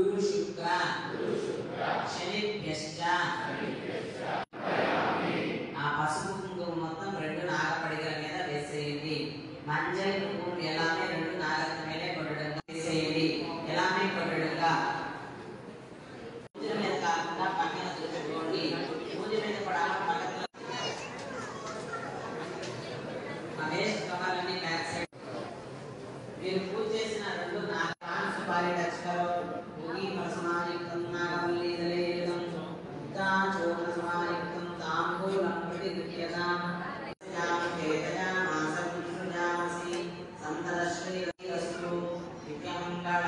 गुरु शुक्र शनिभ्यश्च ఆ పసుపు కుంకుమ మొత్తం రెండు నాగపడిగల మీద వేసేయండి. మంజల్ కుంకుమ ఎలానే రెండు నాగల మీద కొట్టడంగా వేసేయండి. ఎలానే కొట్టడంగా పూజ మీద కాకుండా పక్కన చూసుకోండి. పూజ మీద కూడా పక్కన వేస్ట్ కవర్లని బ్యాక్ సైడ్ మీరు పూజ చేసిన రెండు నాగాన్ సుపారి టచ్కరో భూమి పరసమాయుక్తం నాగవల్లి దలేయుతం ఉత్తాచోన సమాయుక్తం తాంబూలం ప్రతిగృహ్యతాం యాం కేతయామాసం సృజామసి సంతరశ్రీ రస్తు నిత్యమంగళ